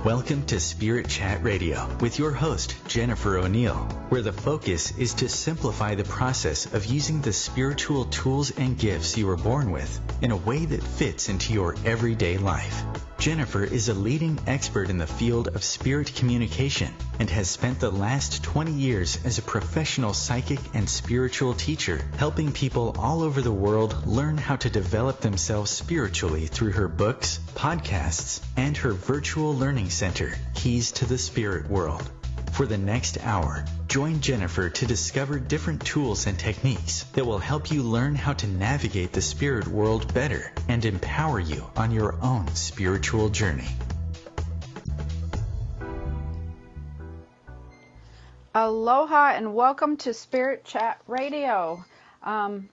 Welcome to Spirit Chat Radio with your host, Jennifer O'Neill, where the focus is to simplify the process of using the spiritual tools and gifts you were born with in a way that fits into your everyday life. Jennifer is a leading expert in the field of spirit communication and has spent the last 20 years as a professional psychic and spiritual teacher, helping people all over the world learn how to develop themselves spiritually through her books, podcasts, and her virtual learning center, Keys to the Spirit World. For the next hour, join Jennifer to discover different tools and techniques that will help you learn how to navigate the spirit world better and empower you on your own spiritual journey. Aloha and welcome to Spirit Chat Radio.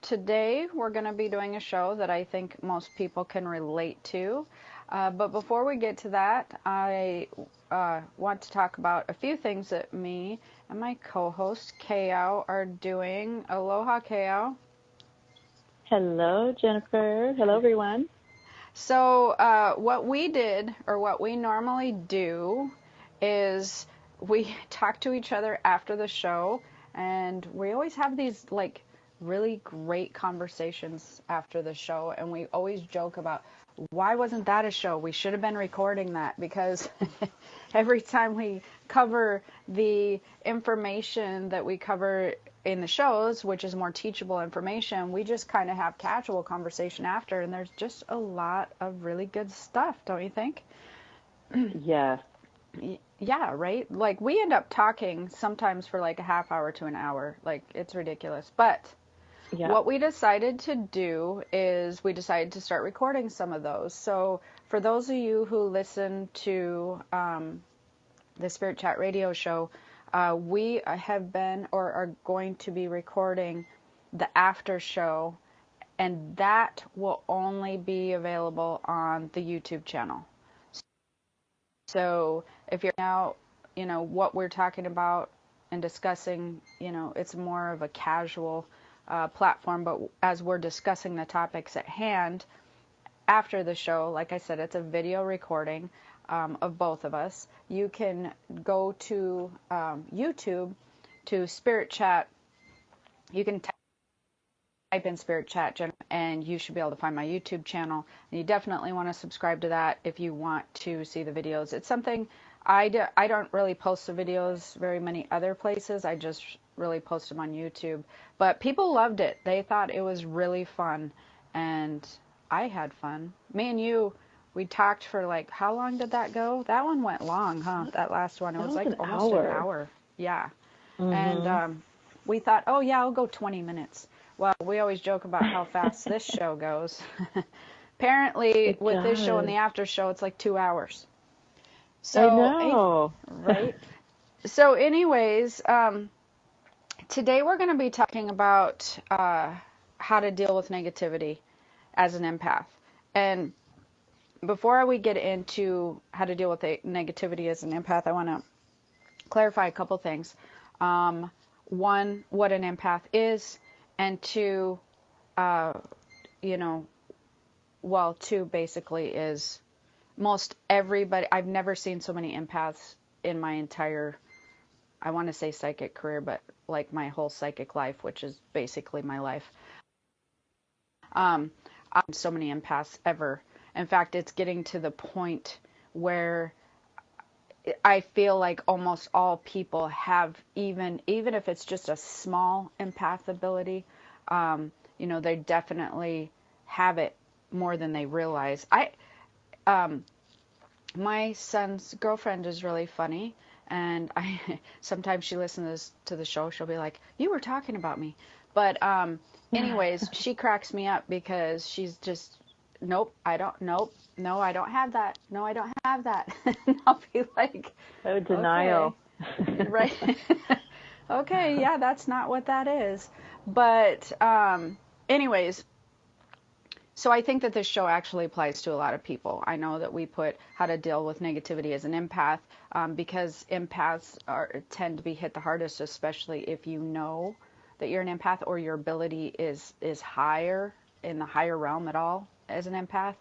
Today we're going to be doing a show that I think most people can relate to. But before we get to that, I want to talk about a few things that me and my co-host Kayao are doing. Aloha, Kayao. Hello, Jennifer. Hello, everyone. So what we did, or what we normally do, is we talk to each other after the show, and we always have these like really great conversations after the show, and we always joke about, why wasn't that a show? We should have been recording that, because every time we cover the information that we cover in the shows, which is more teachable information, we just kind of have casual conversation after, and there's just a lot of really good stuff, don't you think? Yeah. Yeah, right? Like, we end up talking sometimes for like a half hour to an hour. Like, it's ridiculous. But Yeah. what we decided to do is we decided to start recording some of those. So for those of you who listen to the Spirit Chat Radio show, we have been or are going to be recording the after show, and that will only be available on the YouTube channel. So if you're now, what we're talking about and discussing, it's more of a casual platform, but as we're discussing the topics at hand after the show, like I said, it's a video recording of both of us. You can go to YouTube to Spirit Chat. You can type in Spirit Chat, and you should be able to find my YouTube channel. And you definitely want to subscribe to that if you want to see the videos. It's something I don't really post the videos very many other places. I just really post them on YouTube. But people loved it. They thought it was really fun, and I had fun. Me and you, we talked for like, how long did that go? That one went long, huh? That last one. It was like almost an hour. Yeah. Mm-hmm. And we thought, oh yeah, I'll go 20 minutes. Well, we always joke about how fast this show goes. Apparently, with this show and the after show, it's like 2 hours. So, I know. Right? So anyways, today we're going to be talking about how to deal with negativity as an empath. And before we get into how to deal with negativity as an empath, I want to clarify a couple things. One, what an empath is, and two, two basically is most everybody. I've never seen so many empaths in my entire, I want to say psychic career, but like my whole psychic life, which is basically my life. So many empaths ever. In fact, it's getting to the point where I feel like almost all people have, even if it's just a small empath ability, they definitely have it more than they realize. My son's girlfriend is really funny, and sometimes she listens to the show. She'll be like, "You were talking about me," but anyways, she cracks me up because she's just, no, I don't have that. No, I don't have that. And I'll be like, oh, denial. Okay. Right. Okay, yeah, that's not what that is. But anyways, so I think that this show actually applies to a lot of people. I know that we put how to deal with negativity as an empath because empaths tend to be hit the hardest, especially if you know that you're an empath or your ability is higher, in the higher realm at all as an empath.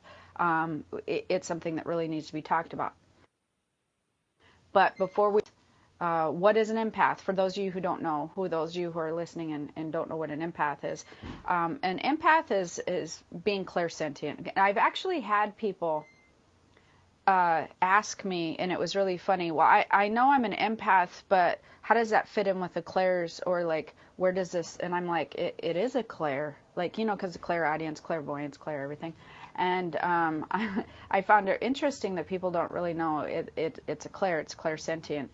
It's something that really needs to be talked about. But before we, what is an empath? For those of you who don't know, those of you who are listening and don't know what an empath is, an empath is being clairsentient. I've actually had people ask me, and it was really funny. Well, I know I'm an empath, but how does that fit in with the clairs, or like where does this? And I'm like, it is a clair, like, you know, because the clairaudience, clairvoyance, clair everything. And I found it interesting that people don't really know it's a clair, it's clairsentient.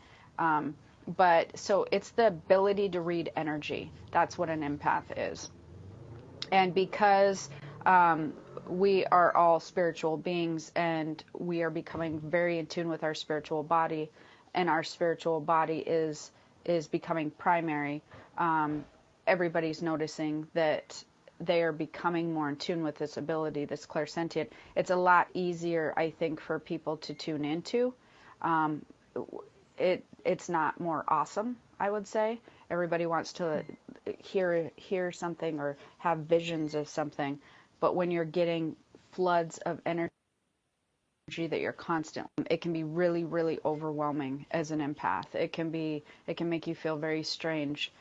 But so it's the ability to read energy. That's what an empath is. And because we are all spiritual beings, and we are becoming very in tune with our spiritual body, and our spiritual body is becoming primary, everybody's noticing that they are becoming more in tune with this ability, this clairsentient. It's a lot easier, I think, for people to tune into. It's not more awesome, I would say. Everybody wants to hear something or have visions of something, but when you're getting floods of energy that you're constant, it can be really, really overwhelming as an empath. It can make you feel very strange.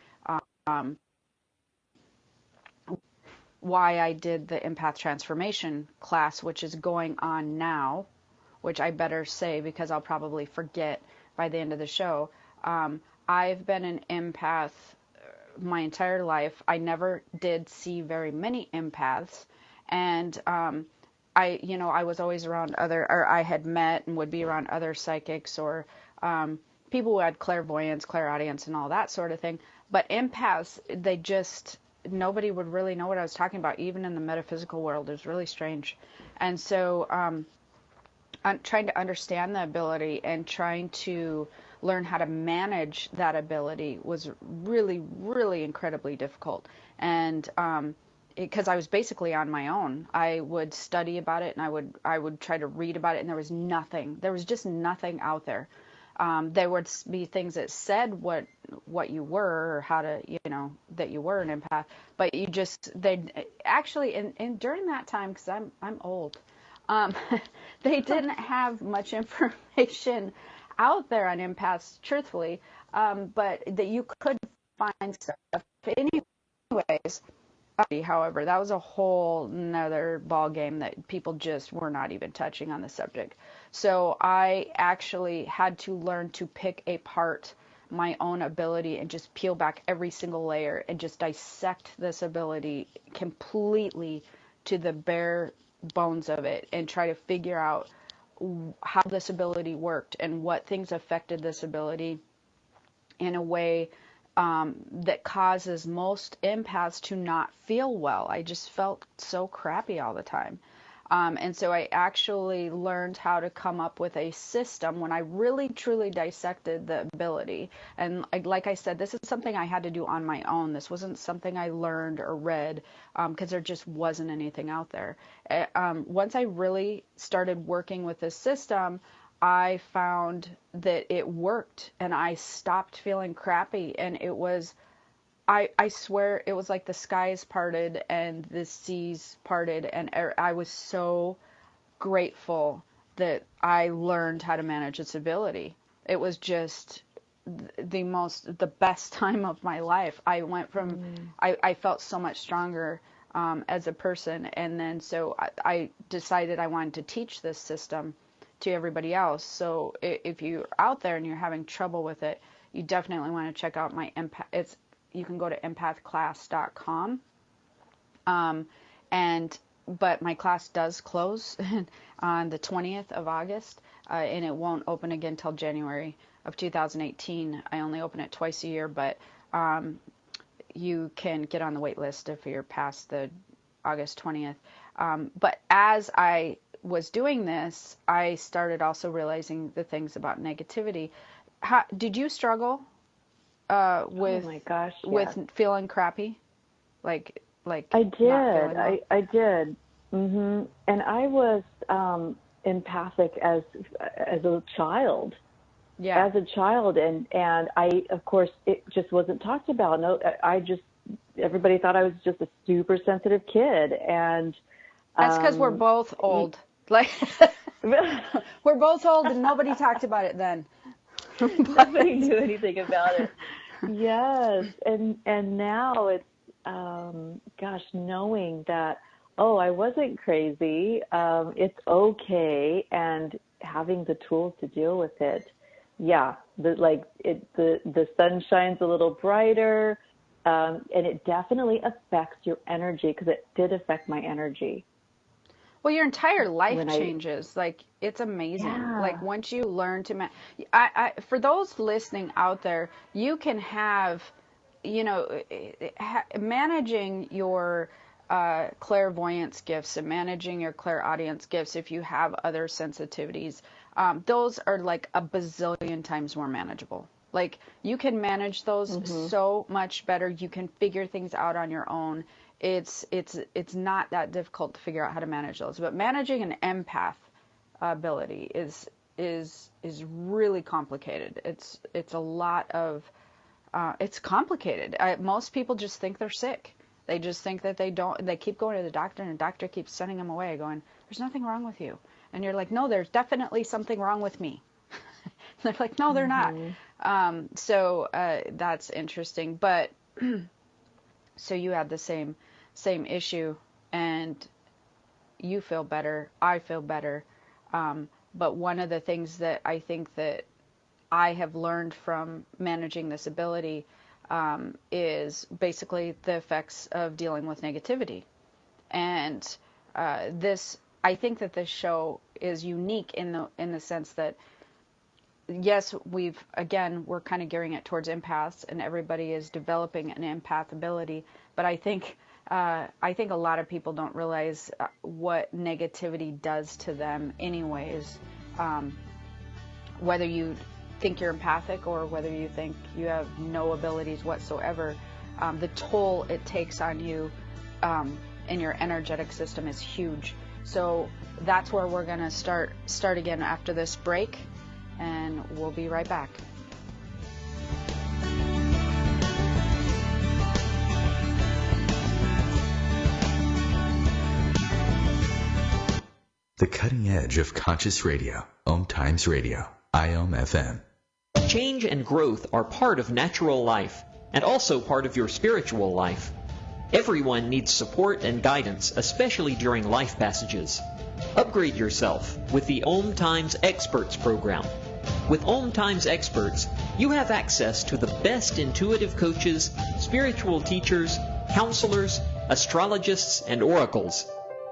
Why I did the empath transformation class, which is going on now, which I better say because I'll probably forget by the end of the show. I've been an empath my entire life. I never did see very many empaths, and I was always around I had met and would be around other psychics or people who had clairvoyance, clairaudience, and all that sort of thing. But empaths, nobody would really know what I was talking about, even in the metaphysical world. It was really strange. And so I'm trying to understand the ability and trying to learn how to manage that ability was really, really incredibly difficult. And because I was basically on my own, I would study about it, and I would try to read about it, and there was just nothing out there. There would be things that said what you were, or how to, that you were an empath, but they actually, and during that time, because I'm old, they didn't have much information out there on empaths, truthfully, but that you could find stuff anyways. However, that was a whole nother ball game that people just were not even touching on the subject. So I actually had to learn to pick apart my own ability and just peel back every single layer and just dissect this ability completely to the bare bones of it, and try to figure out how this ability worked and what things affected this ability in a way that causes most empaths to not feel well. I just felt so crappy all the time. And so I actually learned how to come up with a system when I really truly dissected the ability. And like I said, this is something I had to do on my own. This wasn't something I learned or read because there just wasn't anything out there. Once I really started working with this system, I found that it worked, and I stopped feeling crappy, and it was, I swear, it was like the skies parted and the seas parted, and I was so grateful that I learned how to manage this ability. It was just the best time of my life. I went from, I felt so much stronger as a person, and then so I decided I wanted to teach this system to everybody else. So if you're out there and you're having trouble with it, you definitely want to check out my empath. You can go to empathclass.com. But my class does close on the 20th of August, and it won't open again till January of 2018. I only open it twice a year, but you can get on the wait list if you're past the August 20th. But as I was doing this, I started also realizing the things about negativity. Did you struggle with, oh my gosh, yes, with feeling crappy? Like I did. Not well? I did. And I was empathic as a child. Yeah. As a child, and I, of course, it just wasn't talked about. No, everybody thought I was just a super sensitive kid, and that's because we're both old. Like we're both old, and nobody talked about it then. Nobody knew anything about it. Yes, and now it's gosh, knowing that, oh, I wasn't crazy. It's okay, and having the tools to deal with it. Yeah, the sun shines a little brighter, and it definitely affects your energy, because it did affect my energy Well, your entire life when I. changes. Like, it's amazing. Like, Yeah. once you learn to for those listening out there, you can have, managing your clairvoyance gifts and managing your clairaudience gifts, if you have other sensitivities, those are like a bazillion times more manageable. Like, you can manage those Mhm. so much better. You can figure things out on your own. It's not that difficult to figure out how to manage those. But managing an empath ability is really complicated. It's a lot of it's complicated. Most people just think they're sick. They just think that they keep going to the doctor, and the doctor keeps sending them away going, there's nothing wrong with you. And you're like, no, there's definitely something wrong with me. They're like, no, they're not. Mhm. So that's interesting. But so you had the same issue, and you feel better. I feel better. But one of the things that I think that I have learned from managing this ability is basically the effects of dealing with negativity. And I think that this show is unique in the sense that, yes, we're kind of gearing it towards empaths, and everybody is developing an empath ability. But I think a lot of people don't realize what negativity does to them, anyways. Whether you think you're empathic or whether you think you have no abilities whatsoever, the toll it takes on you in your energetic system is huge. So that's where we're going to start again after this break, and we'll be right back. The cutting edge of conscious radio. Om Times Radio. IOM FM. Change and growth are part of natural life and also part of your spiritual life. Everyone needs support and guidance, especially during life passages. Upgrade yourself with the Om Times Experts program. With Om Times Experts, you have access to the best intuitive coaches, spiritual teachers, counselors, astrologists, and oracles.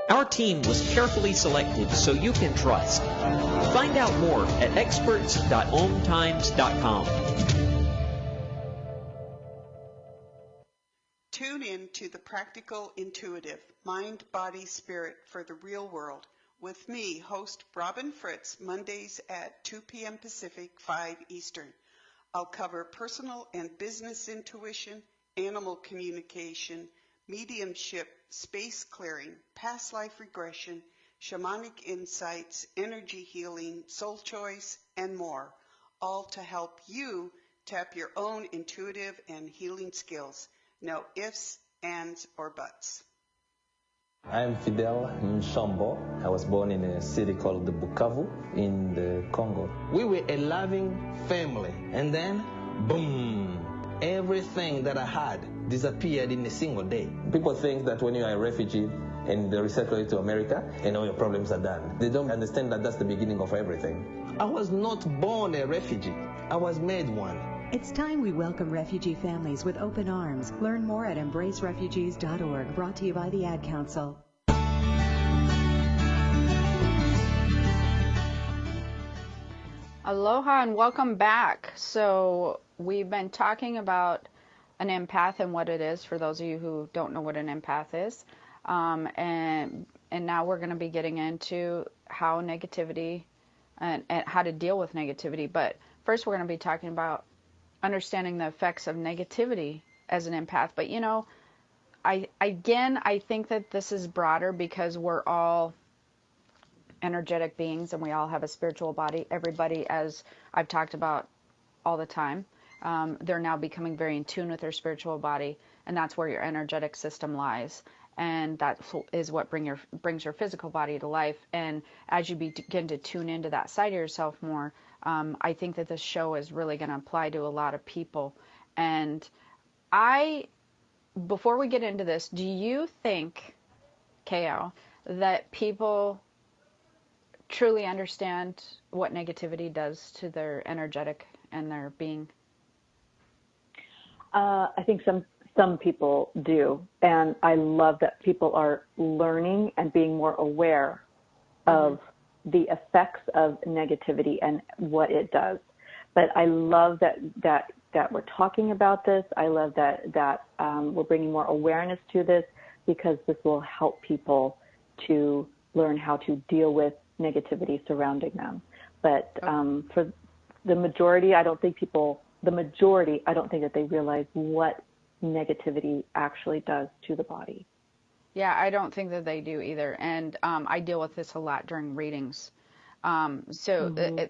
Our team was carefully selected so you can trust. Find out more at experts.omtimes.com. Tune in to the Practical Intuitive, Mind, Body, Spirit for the Real World with me, host Robin Fritz, Mondays at 2 p.m. Pacific, 5 Eastern. I'll cover personal and business intuition, animal communication, mediumship, space clearing, past life regression, shamanic insights, energy healing, soul choice, and more, all to help you tap your own intuitive and healing skills. No ifs, ands, or buts. I'm Fidel Mshombo. I was born in a city called the Bukavu in the Congo. We were a loving family, and then, boom, everything that I had disappeared in a single day. People think that when you are a refugee and they resettle you to America and all your problems are done, they don't understand that that's the beginning of everything. I was not born a refugee. I was made one. It's time we welcome refugee families with open arms. Learn more at embracerefugees.org, brought to you by the Ad Council. Aloha and welcome back. So we've been talking about an empath and what it is, for those of you who don't know what an empath is. And now we're going to be getting into how negativity and how to deal with negativity. But first we're going to be talking about understanding the effects of negativity as an empath. But I think that this is broader because we're all energetic beings and we all have a spiritual body. Everybody, as I've talked about all the time, they're now becoming very in tune with their spiritual body, and that's where your energetic system lies. and that is what brings your physical body to life. And as you begin to tune into that side of yourself more, I think that this show is really going to apply to a lot of people. And before we get into this, do you think, KO, that people truly understand what negativity does to their energetic and their being? I think some people do, and I love that people are learning and being more aware of the effects of negativity and what it does. But I love that we're talking about this. I love that we're bringing more awareness to this, because this will help people to learn how to deal with negativity surrounding them. But for the majority, I don't think that they realize what negativity actually does to the body. Yeah, I don't think that they do either. And I deal with this a lot during readings. And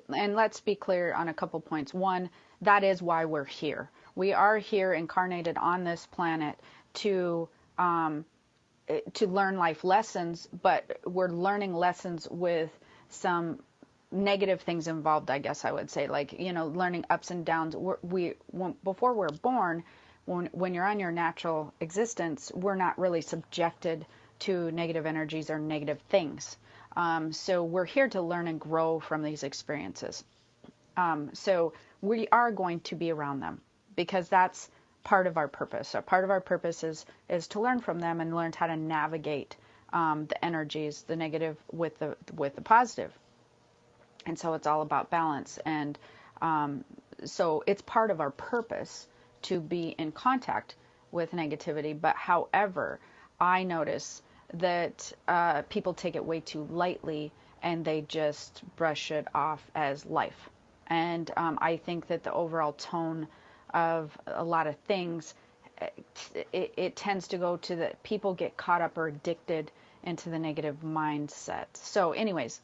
let's be clear on a couple points. One, that is why we're here. We are here incarnated on this planet to learn life lessons, but we're learning lessons with some negative things involved, I guess I would say, like, learning ups and downs. Before we're born, when you're on your natural existence, we're not really subjected to negative energies or negative things. So we're here to learn and grow from these experiences. So we are going to be around them, because that's part of our purpose. So part of our purpose is to learn from them and learn how to navigate the energies, the negative with the positive. And so it's all about balance. And so it's part of our purpose to be in contact with negativity. But however, I notice that people take it way too lightly, and they just brush it off as life. And I think that the overall tone of a lot of things, it tends to go to that people get caught up or addicted into the negative mindset. So anyways,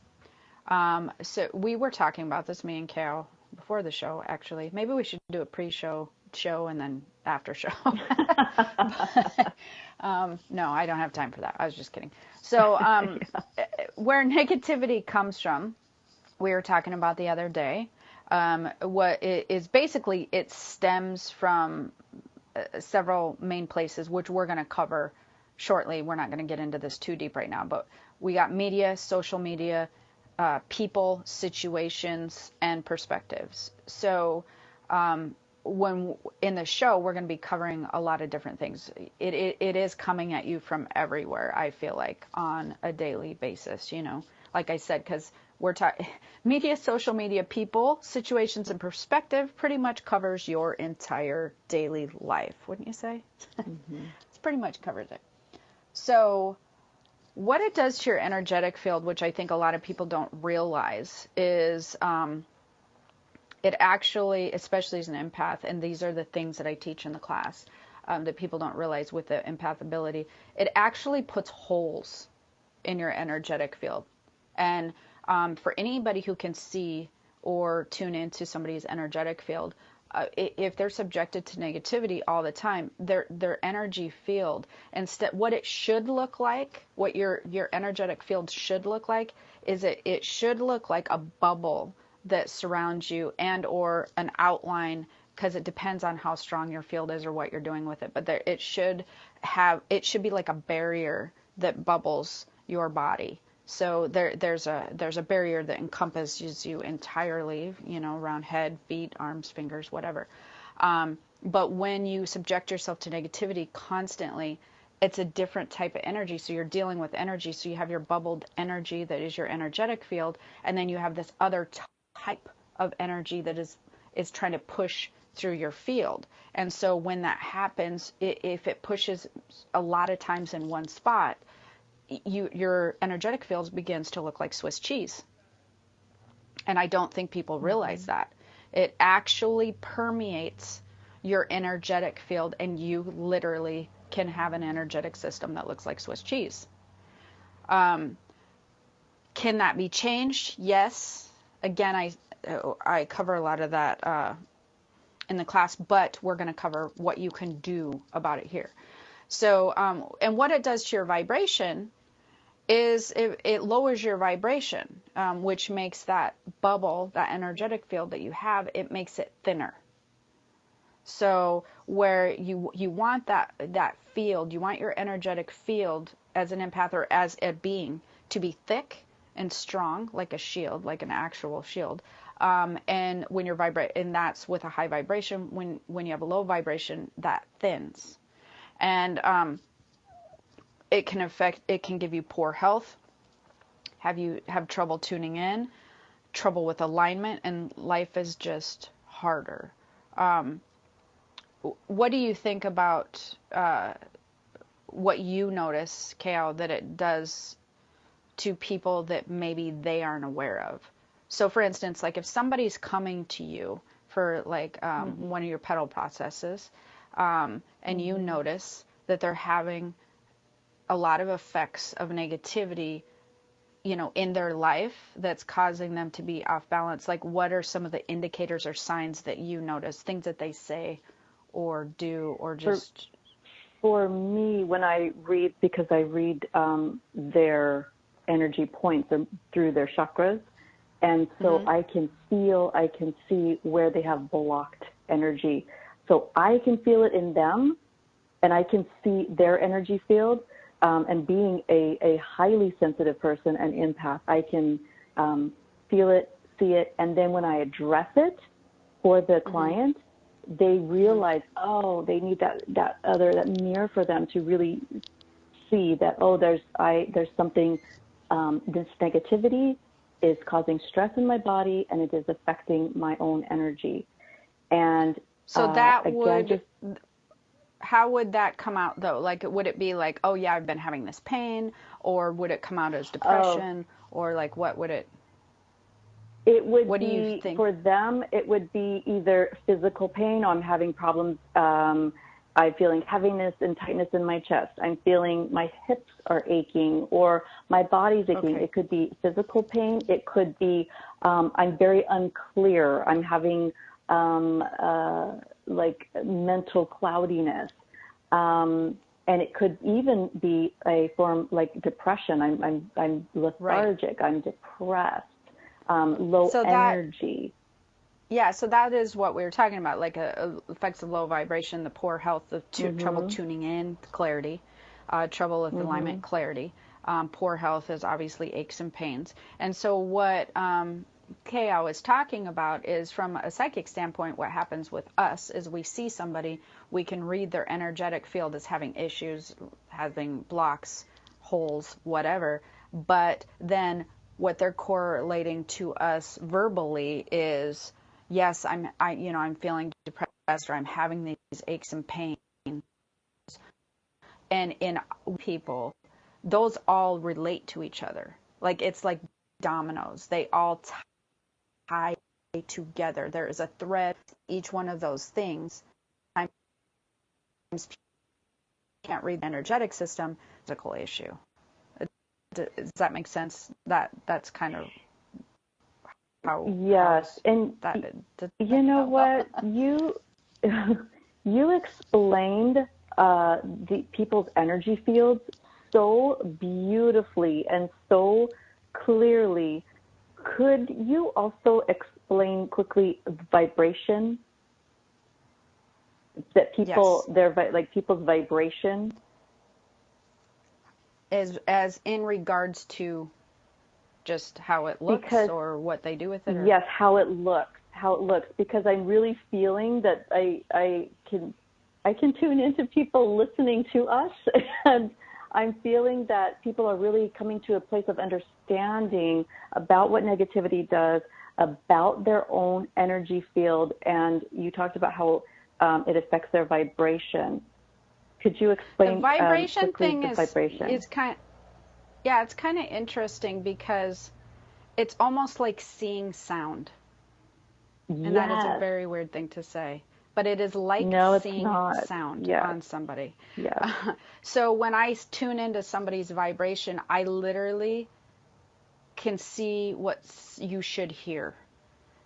so we were talking about this, me and Carol, before the show, actually. Maybe we should do a pre-show show and then after show. But, no, I don't have time for that. I was just kidding. So where negativity comes from, we were talking about the other day, what it is basically, it stems from several main places, which we're going to cover shortly. We're not going to get into this too deep right now, but we got media, social media, people, situations, and perspectives. So when in the show, we're going to be covering a lot of different things. It is coming at you from everywhere, I feel like, on a daily basis, like I said, because we're talking media, social media, people, situations, and perspective pretty much covers your entire daily life, wouldn't you say? It's pretty much covers it. So what it does to your energetic field, which I think a lot of people don't realize, is it actually, especially as an empath, and these are the things that I teach in the class that people don't realize with the empath ability, it actually puts holes in your energetic field. And for anybody who can see or tune into somebody's energetic field, if they're subjected to negativity all the time, their energy field, instead, what it should look like, what your energetic field should look like, is it should look like a bubble that surrounds you, and or an outline, because it depends on how strong your field is or what you're doing with it. But it should be like a barrier that bubbles your body. So there's a barrier that encompasses you entirely, around head, feet, arms, fingers, whatever. But when you subject yourself to negativity constantly, it's a different type of energy. So you're dealing with energy. So you have your bubbled energy that is your energetic field, and then you have this other type of energy that is trying to push through your field. And so when that happens, if it pushes a lot of times in one spot, your energetic field begins to look like Swiss cheese. And I don't think people realize that. It actually permeates your energetic field, and you literally can have an energetic system that looks like Swiss cheese. Can that be changed? Yes. Again, I cover a lot of that in the class, but we're going to cover what you can do about it here. So, and what it does to your vibration is it lowers your vibration, which makes that bubble, that energetic field that you have, it makes it thinner. So where you want that field, you want your energetic field as an empath or as a being to be thick and strong, like a shield, like an actual shield. And when you're and that's with a high vibration. When you have a low vibration, that thins. And it can give you poor health, have trouble tuning in, trouble with alignment, and life is just harder. What do you think about what you notice, Kao, that it does to people that maybe they aren't aware of? So, for instance, like if somebody's coming to you for like one of your petal processes, and you notice that they're having a lot of effects of negativity, in their life that's causing them to be off balance, like what are some of the indicators or signs that you notice, things that they say or do, or just... For me, when I read, because I read their energy points through their chakras, and so I can see where they have blocked energy. So I can feel it in them, and I can see their energy field. And being a highly sensitive person, an empath, I can feel it, see it, and then when I address it for the client, they realize, oh, they need that mirror for them to really see that, oh, there's something, this negativity is causing stress in my body, and it is affecting my own energy. And so that how would that come out though? Like, would it be like, oh yeah, I've been having this pain, or would it come out as depression, or like what would it? It would what be, do you think? For them, it would be either physical pain, or I'm having problems, I'm feeling heaviness and tightness in my chest. I'm feeling my hips are aching, or my body's aching. Okay. It could be physical pain. It could be, I'm very unclear. I'm having like mental cloudiness. And it could even be a form like depression. I'm lethargic. Right. I'm depressed. Low energy. So that is what we were talking about, like effects of low vibration, the poor health, the trouble tuning in, clarity, trouble with alignment, clarity. Poor health is obviously aches and pains. And so what Kao is talking about is, from a psychic standpoint, what happens with us is we see somebody, we can read their energetic field as having issues, having blocks, holes, whatever, but then what they're correlating to us verbally is, yes, I'm feeling depressed, or I'm having these aches and pains. And in people, those all relate to each other. Like, it's like dominoes. They all tie together. There is a thread, each one of those things. Sometimes people can't read the energetic system, physical issue. Does that make sense? That's kind of how. Yes, and you know what, you explained the people's energy fields so beautifully and so clearly. Could you also explain quickly vibration? That people, yes. People's vibration. As in regards to just how it looks, or what they do with it? Or? Yes, how it looks, because I'm really feeling that I can tune into people listening to us, and I'm feeling that people are really coming to a place of understanding about what negativity does, about their own energy field, and you talked about how it affects their vibration. Could you explain the vibration thing vibration? It's kind of interesting, because it's almost like seeing sound. Yes. And that is a very weird thing to say, but it is like seeing sound on somebody. Yeah. So when I tune into somebody's vibration, I literally can see what you should hear.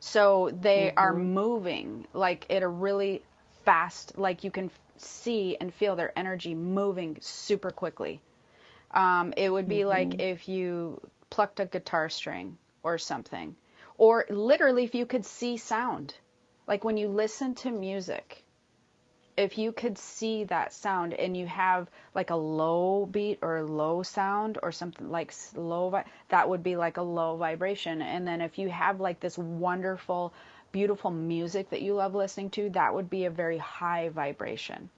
So they are moving like at a really fast, like you can see and feel their energy moving super quickly. It would be like if you plucked a guitar string or something, or literally if you could see sound, like when you listen to music, if you could see that sound and you have like a low beat or a low sound or something like that would be like a low vibration. And then if you have like this wonderful, beautiful music that you love listening to, that would be a very high vibration.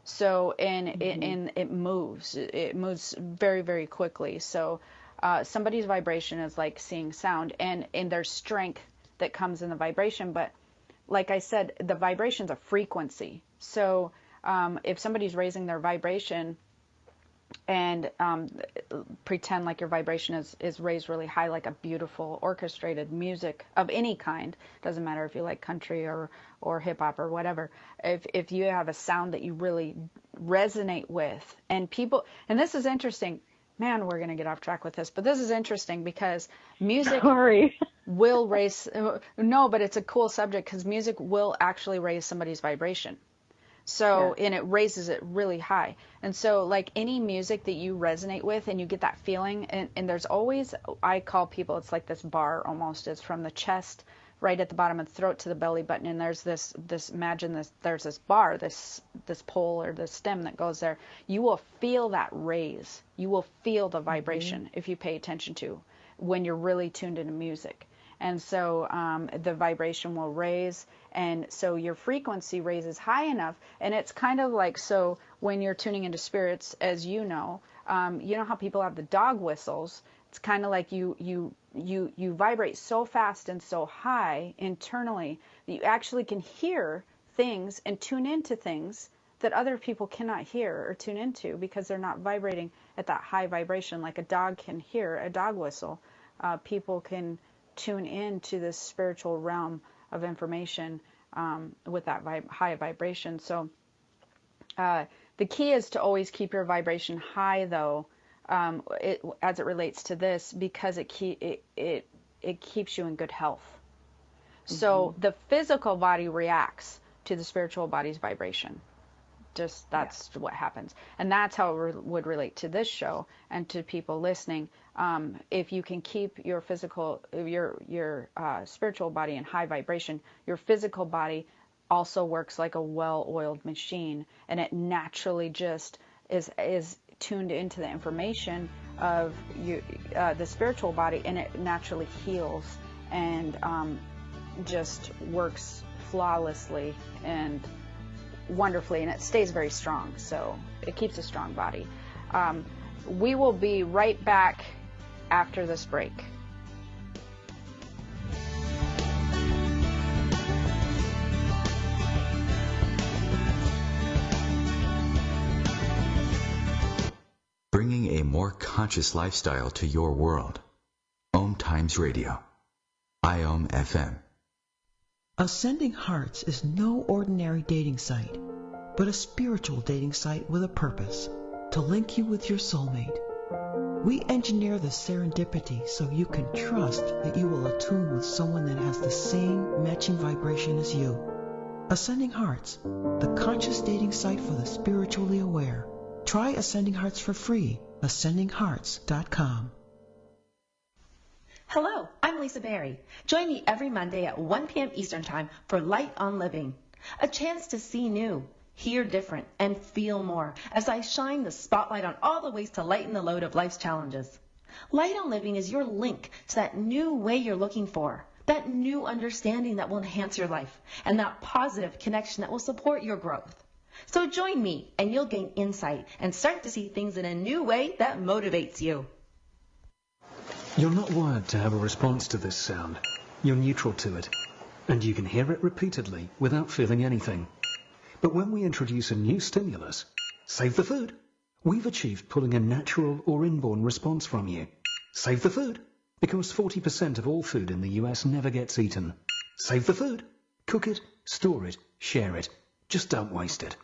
So, and it moves very, very quickly. So, somebody's vibration is like seeing sound, and there's strength that comes in the vibration. But like I said, the vibration's a frequency. So, if somebody's raising their vibration and pretend like your vibration is raised really high, like a beautiful orchestrated music of any kind, doesn't matter if you like country or hip hop or whatever, if you have a sound that you really resonate with, and this is interesting, man, we're going to get off track with this, but this is interesting because music will raise, no, but it's a cool subject because music will actually raise somebody's vibration. So, and it raises it really high. And so, like any music that you resonate with and you get that feeling, and there's always, I call people, it's like this bar almost, it's from the chest right at the bottom of the throat to the belly button, and there's this imagine this, there's this bar, this pole or this stem that goes there. You will feel that raise. You will feel the vibration if you pay attention to when you're really tuned into music. And so the vibration will raise, and so your frequency raises high enough, and it's kind of like, so when you're tuning into spirits, as you know how people have the dog whistles. It's kind of like you vibrate so fast and so high internally that you actually can hear things and tune into things that other people cannot hear or tune into because they're not vibrating at that high vibration. Like a dog can hear a dog whistle. People can tune into this spiritual realm of information with that high vibration. So the key is to always keep your vibration high, though, as it relates to this, because it keeps you in good health. So the physical body reacts to the spiritual body's vibration. Just that's what happens, and that's how it would relate to this show and to people listening. If you can keep your physical, your spiritual body in high vibration, your physical body also works like a well-oiled machine, and it naturally just is tuned into the information of the spiritual body, and it naturally heals and just works flawlessly and wonderfully, and it stays very strong, so it keeps a strong body. We will be right back after this break. Bringing a more conscious lifestyle to your world. Om Times Radio. IOM FM. Ascending Hearts is no ordinary dating site, but a spiritual dating site with a purpose, to link you with your soulmate. We engineer the serendipity so you can trust that you will attune with someone that has the same matching vibration as you. Ascending Hearts, the conscious dating site for the spiritually aware. Try Ascending Hearts for free, ascendinghearts.com. Hello, I'm Lisa Berry. Join me every Monday at 1 p.m. Eastern Time for Light on Living, a chance to see new, hear different, and feel more as I shine the spotlight on all the ways to lighten the load of life's challenges. Light on Living is your link to that new way you're looking for, that new understanding that will enhance your life, and that positive connection that will support your growth. So join me, and you'll gain insight and start to see things in a new way that motivates you. You're not wired to have a response to this sound. You're neutral to it, and you can hear it repeatedly without feeling anything. But when we introduce a new stimulus, save the food, we've achieved pulling a natural or inborn response from you. Save the food, because 40% of all food in the US never gets eaten. Save the food. Cook it, store it, share it. Just don't waste it.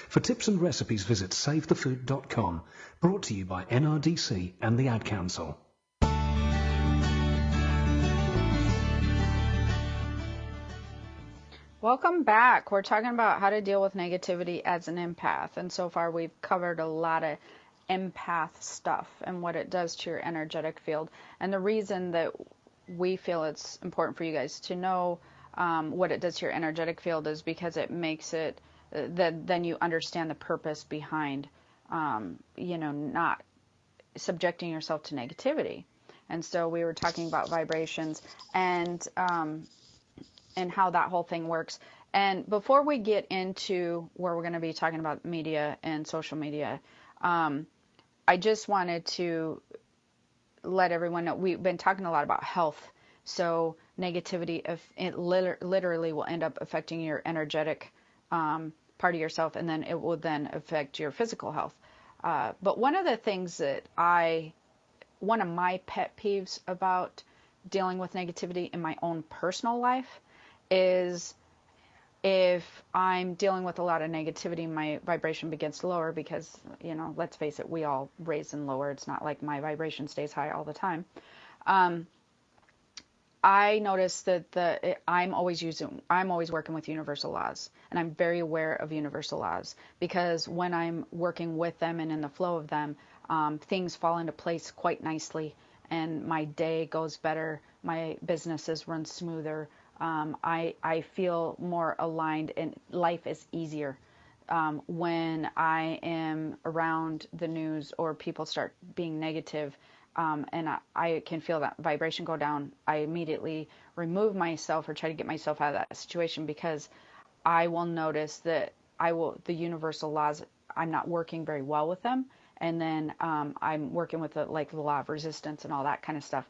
For tips and recipes, visit savethefood.com, brought to you by NRDC and the Ad Council. Welcome back. We're talking about how to deal with negativity as an empath. And so far we've covered a lot of empath stuff and what it does to your energetic field. And the reason that we feel it's important for you guys to know what it does to your energetic field is because it makes it that then you understand the purpose behind, not subjecting yourself to negativity. And so we were talking about vibrations and how that whole thing works. And before we get into where we're going to be talking about media and social media, I just wanted to let everyone know we've been talking a lot about health. So negativity, if it literally will end up affecting your energetic part of yourself, and then it will then affect your physical health. But one of the things that one of my pet peeves about dealing with negativity in my own personal life is if I'm dealing with a lot of negativity, my vibration begins to lower because, let's face it, we all raise and lower. It's not like my vibration stays high all the time. I notice that I'm always working with universal laws, and I'm very aware of universal laws because when I'm working with them and in the flow of them, things fall into place quite nicely, and my day goes better, my businesses run smoother, I feel more aligned, and life is easier. When I am around the news or people start being negative, and I can feel that vibration go down, I immediately remove myself or try to get myself out of that situation because I will notice that the universal laws, I'm not working very well with them. And then I'm working with the law of resistance and all that kind of stuff.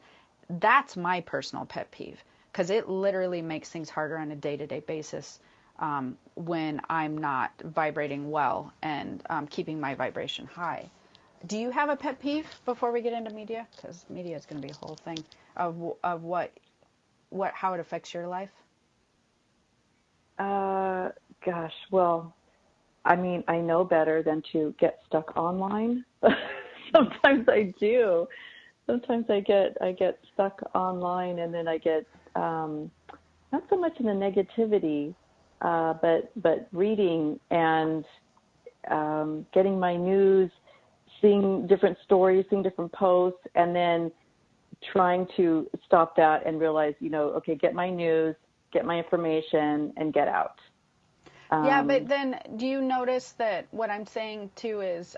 That's my personal pet peeve because it literally makes things harder on a day-to-day basis when I'm not vibrating well and keeping my vibration high. Do you have a pet peeve before we get into media? Because media is going to be a whole thing of how it affects your life. Gosh, well, I mean, I know better than to get stuck online. Sometimes I do. Sometimes I get stuck online, and then I get not so much in the negativity, but reading and getting my news, seeing different stories, seeing different posts, and then trying to stop that and realize, okay, get my news, get my information, and get out. Yeah, but then do you notice that what I'm saying too is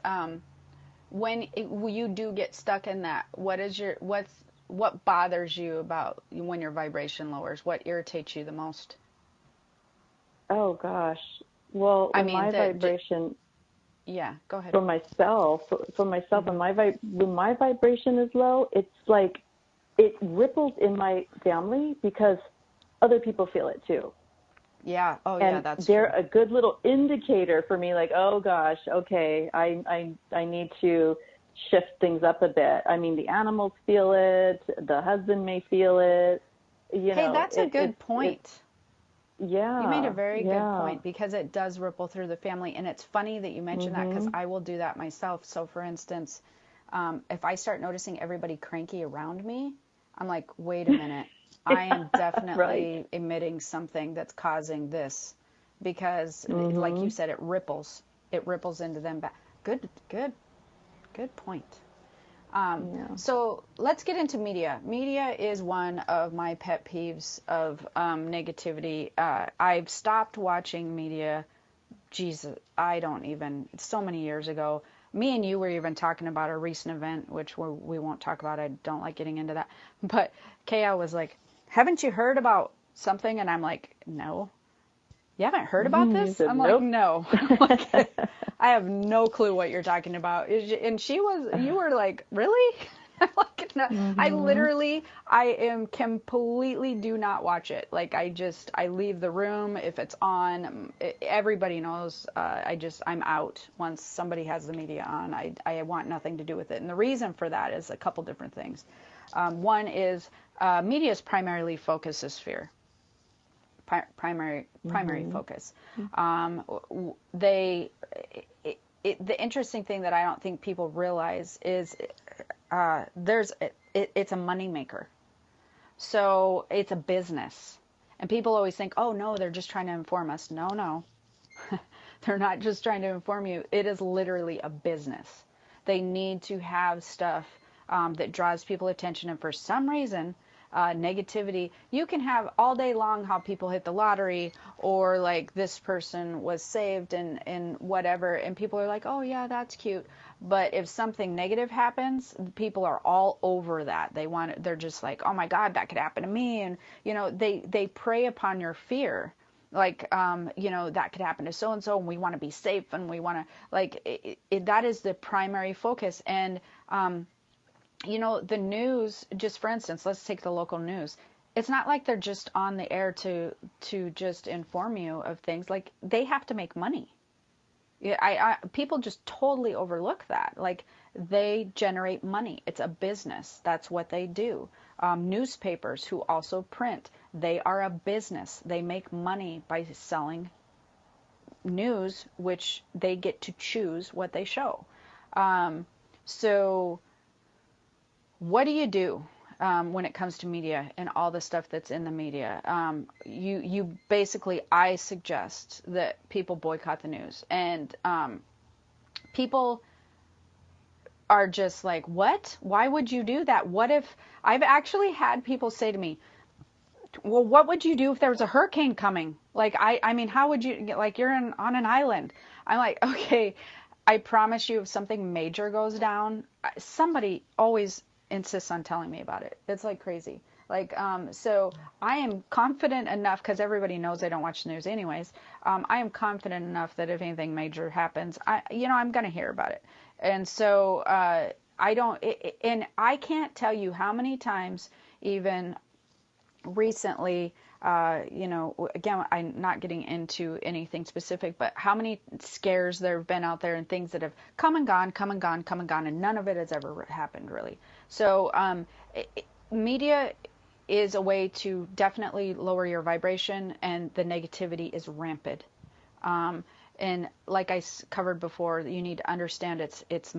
when you do get stuck in that, what bothers you about when your vibration lowers? What irritates you the most? Oh gosh, well, my vibration. Yeah, go ahead. For myself, Mm-hmm. when my vibration is low, it's like it ripples in my family because other people feel it too. Yeah. Oh, and yeah, that's they're true. a good little indicator for me, like, oh gosh, okay, I need to shift things up a bit. I mean, the animals feel it, the husband may feel it. Hey, that's a good point. Yeah. You made a very good point because it does ripple through the family. And it's funny that you mentioned that because I will do that myself. So, for instance, if I start noticing everybody cranky around me, I'm like, wait a minute. I am definitely emitting something that's causing this because, like you said, it ripples. It ripples into them back. Good point. So let's get into media. Media is one of my pet peeves of negativity. I've stopped watching media. Jesus, so many years ago. Me and you were even talking about a recent event, which we won't talk about. I don't like getting into that. But Kaya was like, haven't you heard about something? And I'm like, no. You haven't heard about this? Said, I'm nope. like, no. I have no clue what you're talking about. And you were like, really? I'm like, no. I am completely do not watch it. Like, I leave the room if it's on. Everybody knows. I'm out once somebody has the media on. I want nothing to do with it. And the reason for that is a couple different things. One is media's primarily focus is fear. Primary focus. The interesting thing that I don't think people realize is it's a money maker. So it's a business. And people always think, oh no, they're just trying to inform us. No. They're not just trying to inform you. It is literally a business. They need to have stuff that draws people attention. And for some reason, negativity, you can have all day long how people hit the lottery, or like this person was saved and whatever. And people are like, oh yeah, that's cute. But if something negative happens, people are all over that. They're just like, oh my God, that could happen to me. And, they prey upon your fear. Like, that could happen to so-and-so, and we want to be safe, and we want to, that is the primary focus. And, the news, just for instance, let's take the local news. It's not like they're just on the air to just inform you of things. Like, they have to make money. Yeah, people just totally overlook that. Like, they generate money. It's a business. That's what they do. Newspapers who also print, they are a business. They make money by selling news, which they get to choose what they show. So what do you do when it comes to media and all the stuff that's in the media? You basically, I suggest that people boycott the news. And people are just like, what? Why would you do that? What if, I've actually had people say to me, well, what would you do if there was a hurricane coming? Like, I mean, how would you, like, you're on an island. I'm like, okay, I promise you, if something major goes down, somebody always insists on telling me about it. It's like crazy. Like, so I am confident enough, because everybody knows I don't watch the news anyways. I am confident enough that if anything major happens, I'm going to hear about it. And so, and I can't tell you how many times, even recently, again, I'm not getting into anything specific, but how many scares there have been out there and things that have come and gone, and none of it has ever happened, really. So media is a way to definitely lower your vibration, and the negativity is rampant. And like I covered before, you need to understand it's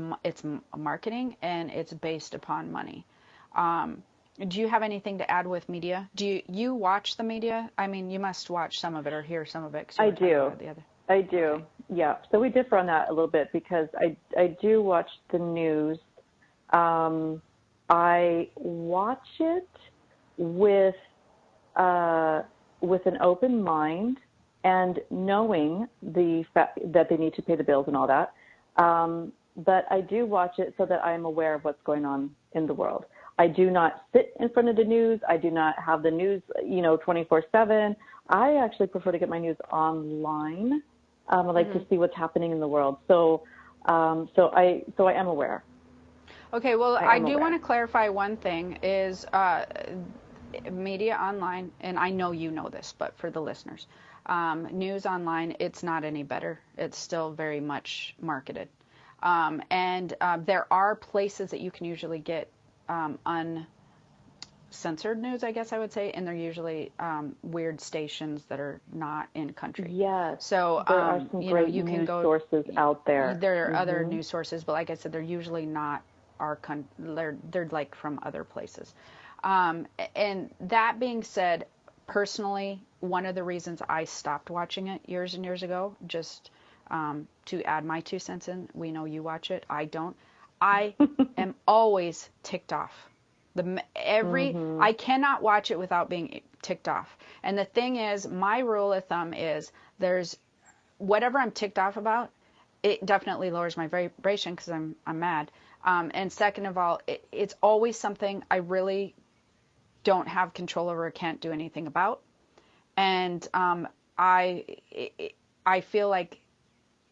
marketing, and it's based upon money. Do you have anything to add with media? Do you watch the media? I mean, you must watch some of it or hear some of it. I do. I do. Okay. Yeah. So we differ on that a little bit, because I do watch the news. I watch it with an open mind, and knowing the fact that they need to pay the bills and all that. But I do watch it so that I'm aware of what's going on in the world. I do not sit in front of the news. I do not have the news, 24/7. I actually prefer to get my news online. I like to see what's happening in the world. So I am aware. Okay, well, I do want to clarify one thing is media online, and I know you know this, but for the listeners, news online, it's not any better. It's still very much marketed. And there are places that you can usually get uncensored news, I guess I would say, and they're usually weird stations that are not in country. Yes. So there are some great news sources out there. There are other news sources, but like I said, they're usually not they're like from other places. And that being said, personally, one of the reasons I stopped watching it years and years ago, just to add my 2 cents in, we know you watch it, I don't. I am always ticked off. I cannot watch it without being ticked off. And the thing is, my rule of thumb is there's whatever I'm ticked off about, it definitely lowers my vibration because I'm mad. And second of all, it's always something I really don't have control over or can't do anything about. And I feel like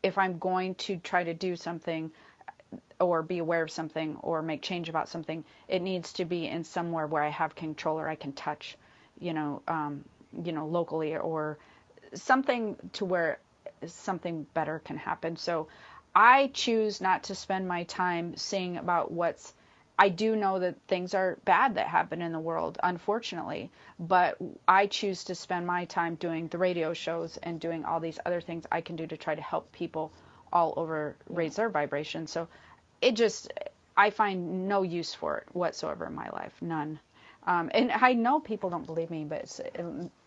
if I'm going to try to do something or be aware of something or make change about something, it needs to be in somewhere where I have control or I can touch, locally, or something to where something better can happen. So I choose not to spend my time seeing about I do know that things are bad that happen in the world, unfortunately, but I choose to spend my time doing the radio shows and doing all these other things I can do to try to help people all over raise their vibration. So I find no use for it whatsoever in my life, none. And I know people don't believe me, but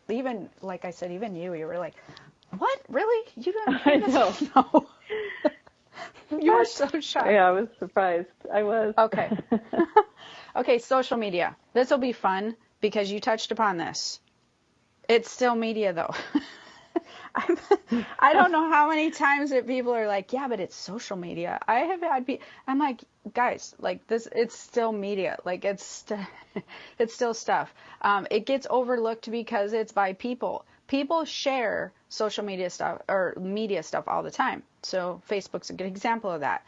even, like I said, even you were like, what? Really? You don't know. You were so shocked. Yeah, I was surprised. I was. Okay. Okay, social media. This will be fun because you touched upon this. It's still media, though. I don't know how many times that people are like, yeah, but it's social media. I'm like, guys, like this, it's still media. Like it's still stuff. It gets overlooked because it's by people. People share social media stuff or media stuff all the time. So Facebook's a good example of that.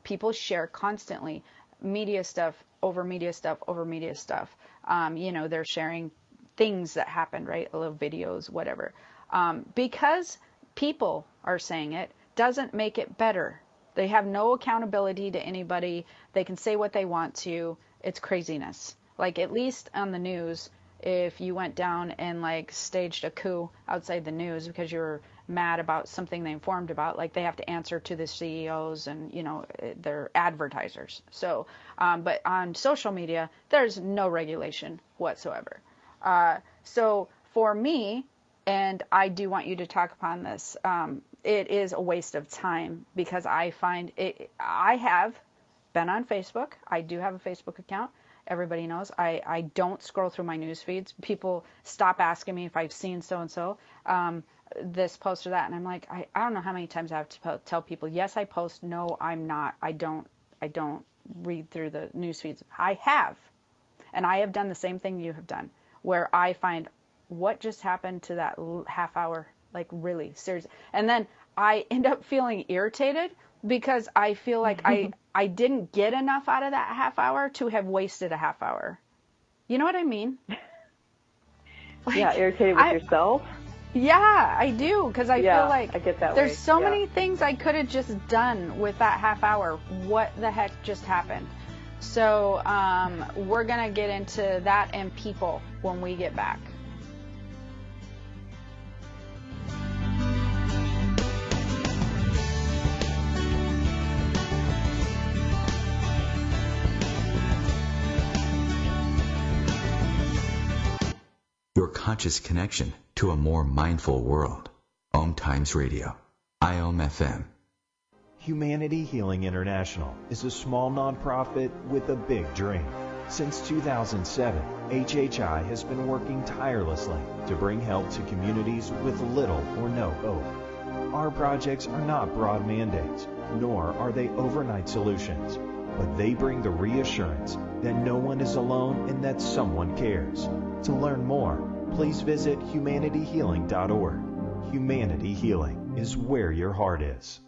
People share constantly media stuff over media stuff over media stuff. They're sharing things that happen, right? Little videos, whatever. Because people are saying it doesn't make it better. They have no accountability to anybody. They can say what they want to. It's craziness. Like at least on the news, if you went down and like staged a coup outside the news because you're mad about something they informed about, like they have to answer to the CEOs and, their advertisers. So, but on social media, there's no regulation whatsoever. So for me, and I do want you to talk upon this, it is a waste of time because I find I have been on Facebook. I do have a Facebook account. Everybody knows. I don't scroll through my news feeds. People stop asking me if I've seen so-and-so, this post or that. And I'm like, I don't know how many times I have to tell people, yes, I post. No, I'm not. I don't read through the news feeds. I have. And I have done the same thing you have done, where I find what just happened to that half hour, like really serious. And then I end up feeling irritated because I feel like I didn't get enough out of that half hour to have wasted a half hour. You know what I mean? Yeah, irritated with yourself? Yeah, I do, because I feel like I get that there's way. so many things I could have just done with that half hour. What the heck just happened? So we're going to get into that and people when we get back. Your conscious connection to a more mindful world. Om Times Radio. IOM FM. Humanity Healing International is a small nonprofit with a big dream. Since 2007, HHI has been working tirelessly to bring help to communities with little or no hope. Our projects are not broad mandates, nor are they overnight solutions, but they bring the reassurance that no one is alone and that someone cares. To learn more, please visit humanityhealing.org. Humanity Healing is where your heart is.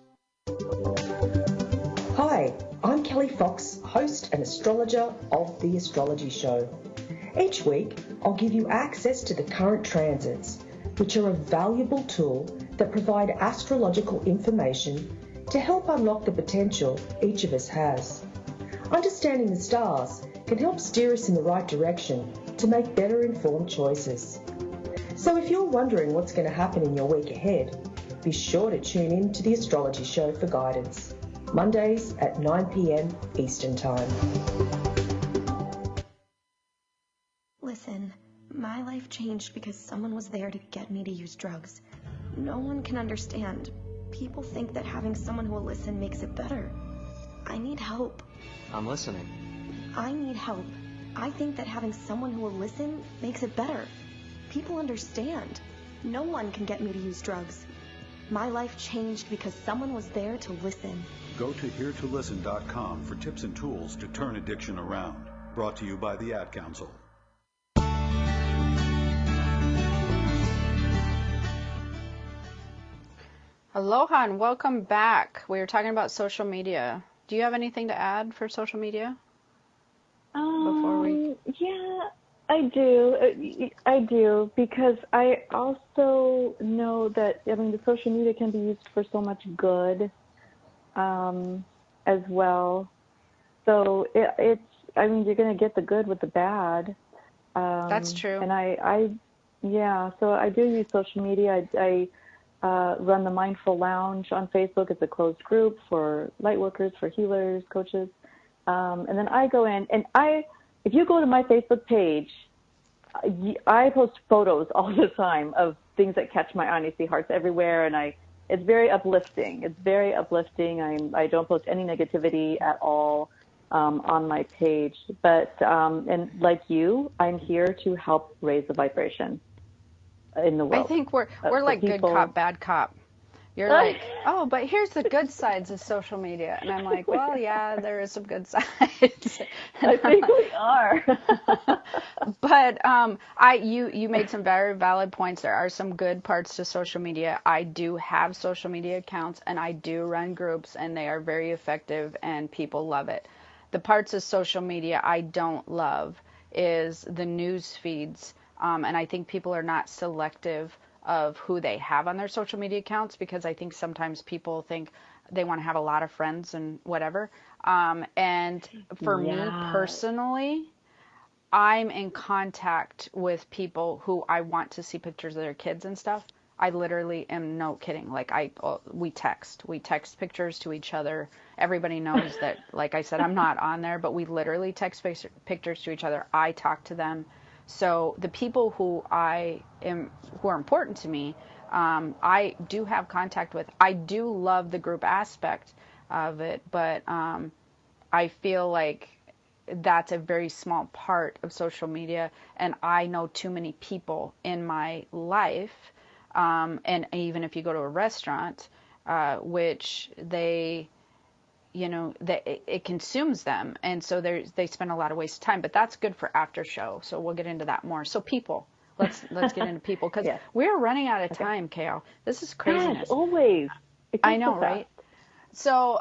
Hi, I'm Kelly Fox, host and astrologer of The Astrology Show. Each week, I'll give you access to the current transits, which are a valuable tool that provide astrological information to help unlock the potential each of us has. Understanding the stars can help steer us in the right direction to make better informed choices. So if you're wondering what's going to happen in your week ahead, be sure to tune in to The Astrology Show for guidance, Mondays at 9 p.m. Eastern Time. Listen, my life changed because someone was there to get me to use drugs. No one can understand. People think that having someone who will listen makes it better. I need help. I'm listening. I need help. I think that having someone who will listen makes it better. People understand. No one can get me to use drugs. My life changed because someone was there to listen. Go to heretolisten.com for tips and tools to turn addiction around. Brought to you by the Ad Council. Aloha and welcome back. We were talking about social media. Do you have anything to add for social media? Yeah, I do, because I also know that, the social media can be used for so much good as well. So it's you're going to get the good with the bad. That's true. And so I do use social media. I run the Mindful Lounge on Facebook. It's a closed group for light workers, for healers, coaches. And then I go in and if you go to my Facebook page, I post photos all the time of things that catch my eye, and I see hearts everywhere, and it's very uplifting. It's very uplifting. I don't post any negativity at all on my page. But and like you, I'm here to help raise the vibration in the world. I think we're like people. Good cop, bad cop. You're like, oh, but here's the good sides of social media. And I'm like, well, yeah, there is some good sides. I think we are. But you made some very valid points. There are some good parts to social media. I do have social media accounts, and I do run groups, and they are very effective, and people love it. The parts of social media I don't love is the news feeds, and I think people are not selective of who they have on their social media accounts, because I think sometimes people think they want to have a lot of friends and whatever. And for me personally, I'm in contact with people who I want to see pictures of their kids and stuff. I literally am, no kidding. Like we text pictures to each other. Everybody knows that, like I said, I'm not on there, but we literally text pictures to each other. I talk to them. So the people who are important to me, I do have contact with. I do love the group aspect of it, but I feel like that's a very small part of social media, and I know too many people in my life, and even if you go to a restaurant, which they, it consumes them, and so they spend a lot of wasted time. But that's good for after show, so we'll get into that more. So people, let's get into people, because we're running out of time, Kao. This is craziness. Yes, always. I know, right? So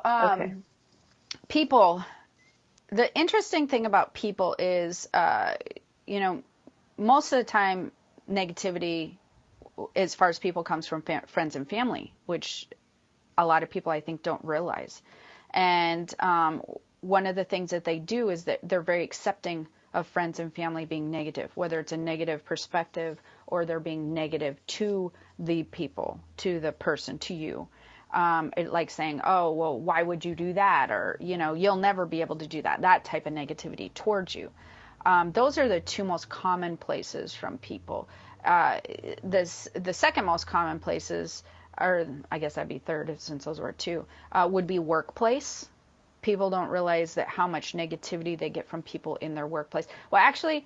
people. The interesting thing about people is, most of the time negativity, as far as people, comes from friends and family, which a lot of people, I think, don't realize. And one of the things that they do is that they're very accepting of friends and family being negative, whether it's a negative perspective or they're being negative to the people, to the person, to you. Like saying, oh, well, why would you do that? Or, you'll never be able to do that. That type of negativity towards you. Those are the two most common places from people. The second most common places, or I guess that'd be third since those were two, would be workplace. People don't realize that how much negativity they get from people in their workplace. Well, actually,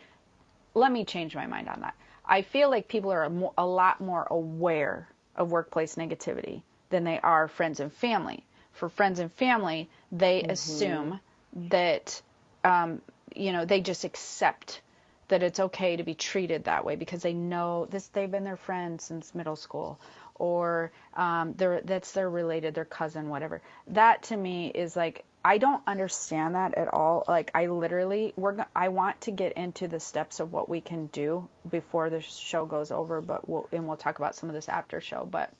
let me change my mind on that. I feel like people are a lot more aware of workplace negativity than they are friends and family. For friends and family, they assume that, they just accept that it's okay to be treated that way because they know this. They've been their friends since middle school, or that's their related, their cousin, whatever. That to me is like, I don't understand that at all. Like I want to get into the steps of what we can do before the show goes over, but we'll talk about some of this after show. But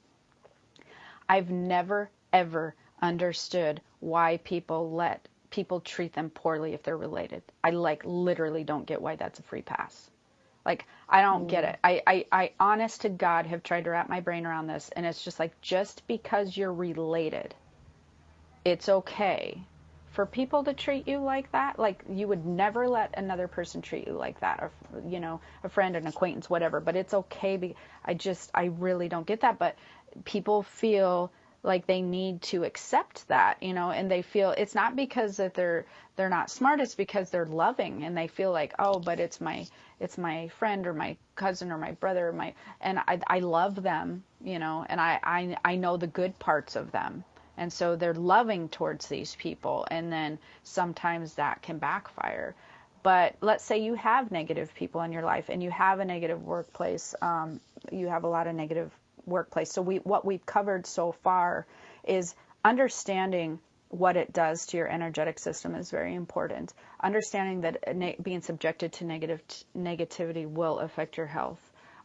I've never, ever understood why people treat them poorly if they're related. I literally don't get why that's a free pass. Like, I don't get it. I honest to God have tried to wrap my brain around this, and it's just like, just because you're related, it's okay for people to treat you like that. Like, you would never let another person treat you like that, or, a friend, an acquaintance, whatever, but it's okay. I really don't get that. But people feel like they need to accept that, and they feel it's not because that they're not smart, it's because they're loving, and they feel like, oh, but it's my friend or my cousin or my brother, and I love them, and I know the good parts of them, and so they're loving towards these people, and then sometimes that can backfire. But let's say you have negative people in your life, and you have a negative workplace, you have a lot of negative workplace. So what we've covered so far is understanding what it does to your energetic system is very important. Understanding that being subjected to negativity will affect your health,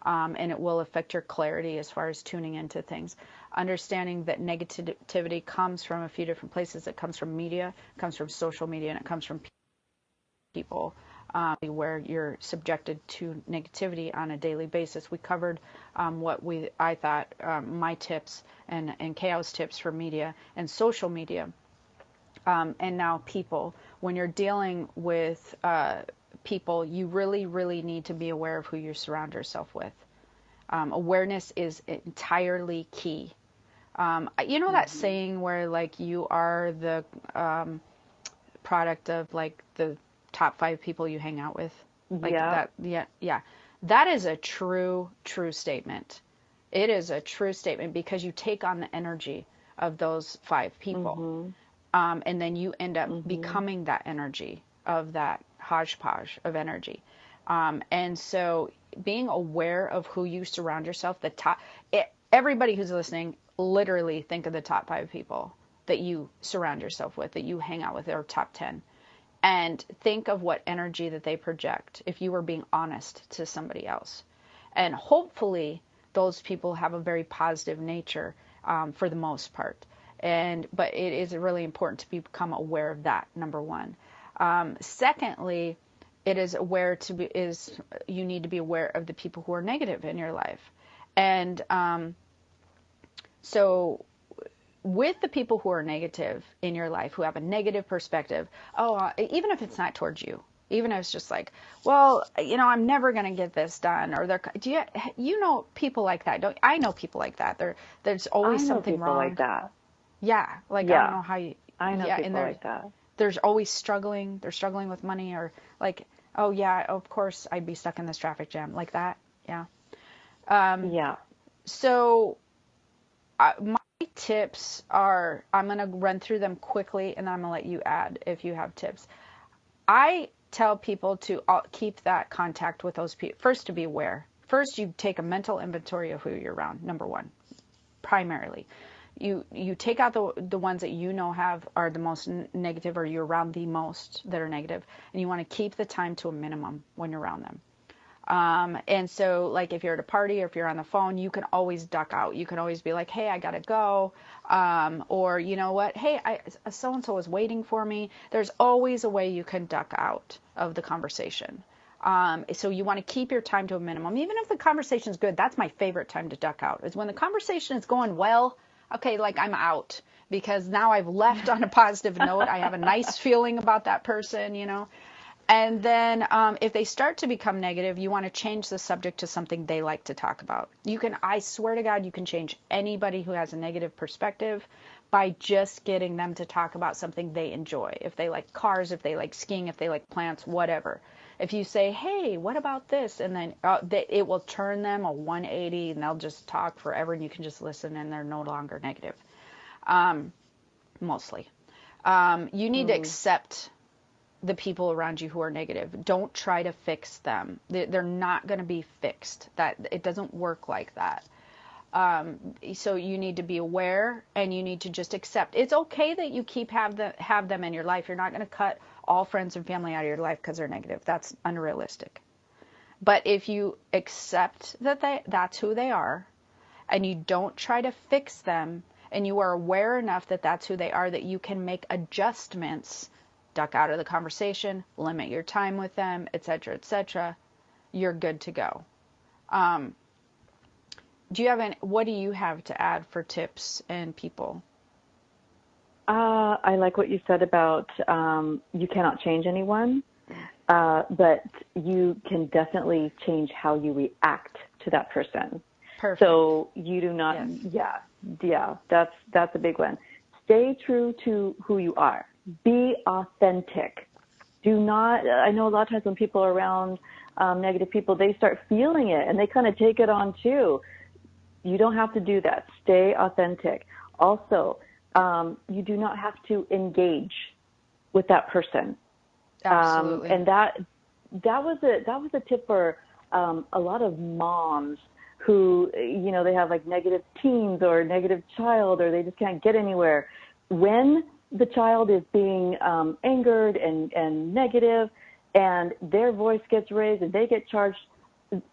and it will affect your clarity as far as tuning into things. Understanding that negativity comes from a few different places. It comes from media, it comes from social media, and it comes from people. Where you're subjected to negativity on a daily basis. We covered I thought my tips and Chaos tips for media and social media. And now people, when you're dealing with people, you really, really need to be aware of who you surround yourself with. Awareness is entirely key. You know that saying where like you are the product of like the top 5 people you hang out with? Like that, yeah. That is a true statement. It is a true statement because you take on the energy of those 5 people. And then you end up becoming that energy of that hodgepodge of energy. And so being aware of who you surround yourself, everybody who's listening, literally think of the top 5 people that you surround yourself with, that you hang out with, or top 10. And think of what energy that they project if you were being honest to somebody else. And hopefully those people have a very positive nature for the most part. But it is really important to become aware of that, number one. Secondly, you need to be aware of the people who are negative in your life. And so with the people who are negative in your life, who have a negative perspective, even if it's not towards you, even if it's just like, well, I'm never going to get this done, or you know people like that, don't you? I know people like that. There's always something wrong. Like that. Yeah, I don't know how you. I know people like that. There's always struggling. They're struggling with money, or like, oh yeah, of course I'd be stuck in this traffic jam, like that. Yeah. So my tips are, I'm going to run through them quickly, and then I'm going to let you add if you have tips. I tell people to keep that contact with those people. First, to be aware. First, you take a mental inventory of who you're around, number one, primarily. You take out the ones that you know are the most negative, or you're around the most that are negative, and you want to keep the time to a minimum when you're around them. And so, like, if you're at a party or if you're on the phone, you can always duck out. You can always be like, hey, I gotta go. Or, you know what? Hey, so-and-so was waiting for me. There's always a way you can duck out of the conversation. So you want to keep your time to a minimum. Even if the conversation's good, that's my favorite time to duck out, is when the conversation is going well. Okay, like, I'm out, because now I've left on a positive note. I have a nice feeling about that person, And then if they start to become negative, you want to change the subject to something they like to talk about. I swear to God, you can change anybody who has a negative perspective by just getting them to talk about something they enjoy. If they like cars, if they like skiing, if they like plants, whatever. If you say, hey, what about this? And then it will turn them a 180, and they'll just talk forever, and you can just listen, and they're no longer negative. Mostly. You need to accept the people around you who are negative. Don't try to fix them. They're not going to be fixed. It doesn't work like that. So you need to be aware, and you need to just accept. It's okay that you have them in your life. You're not going to cut all friends and family out of your life because they're negative. That's unrealistic. But if you accept that that's who they are, and you don't try to fix them, and you are aware enough that that's who they are, that you can make adjustments, duck out of the conversation, limit your time with them, etc., you're good to go. What do you have to add for tips and people? I like what you said about you cannot change anyone, but you can definitely change how you react to that person. Perfect. So you do not, that's a big one. Stay true to who you are. Be authentic. Do not, I know a lot of times when people are around negative people, they start feeling it, and they kind of take it on too. You don't have to do that. Stay authentic. Also, you do not have to engage with that person. Absolutely. And that was a tip for a lot of moms who, they have like negative teens or negative child, or they just can't get anywhere. When the child is being angered and negative, and their voice gets raised and they get charged,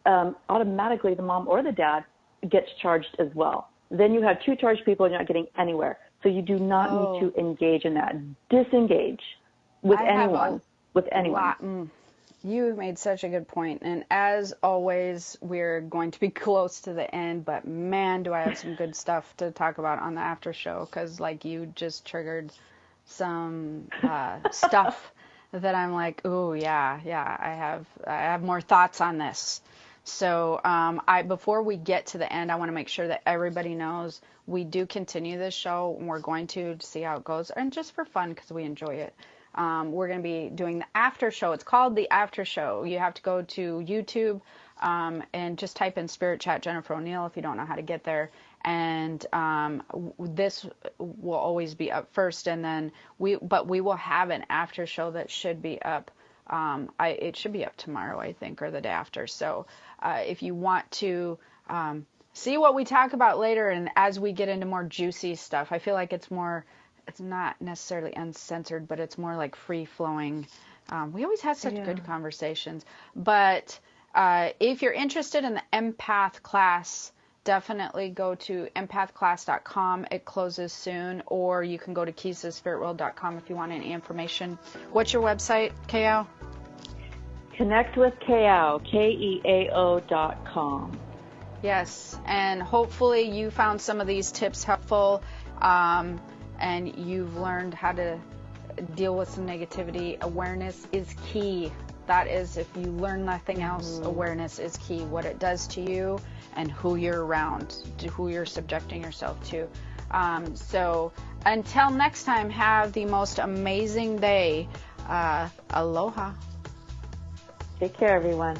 automatically the mom or the dad gets charged as well. Then you have 2 charged people and you're not getting anywhere. So you do not need to engage in that. Disengage with anyone. You made such a good point. And as always, we're going to be close to the end, but man, do I have some good stuff to talk about on the after show, because like you just triggered some stuff that I'm like, oh yeah, I have more thoughts on this. So before we get to the end, I want to make sure that everybody knows we do continue this show, and we're going to see how it goes, and just for fun because we enjoy it. We're going to be doing the after show. It's called the after show. You have to go to YouTube and just type in Spirit Chat Jennifer O'Neill if you don't know how to get there. And this will always be up first, and then we will have an after show that should be up. It should be up tomorrow, I think, or the day after. So if you want to see what we talk about later, and as we get into more juicy stuff, I feel like it's not necessarily uncensored, but it's more like free-flowing. We always have such good conversations. But if you're interested in the empath class, definitely go to empathclass.com. It closes soon. Or you can go to keystothespiritworld.com if you want any information. What's your website, Keao? Connect with Keao, KEAO.com. Yes, and hopefully you found some of these tips helpful, and you've learned how to deal with some negativity. Awareness is key. That is, if you learn nothing else, awareness is key. What it does to you and who you're around, to who you're subjecting yourself to. So until next time, have the most amazing day. Aloha. Take care, everyone.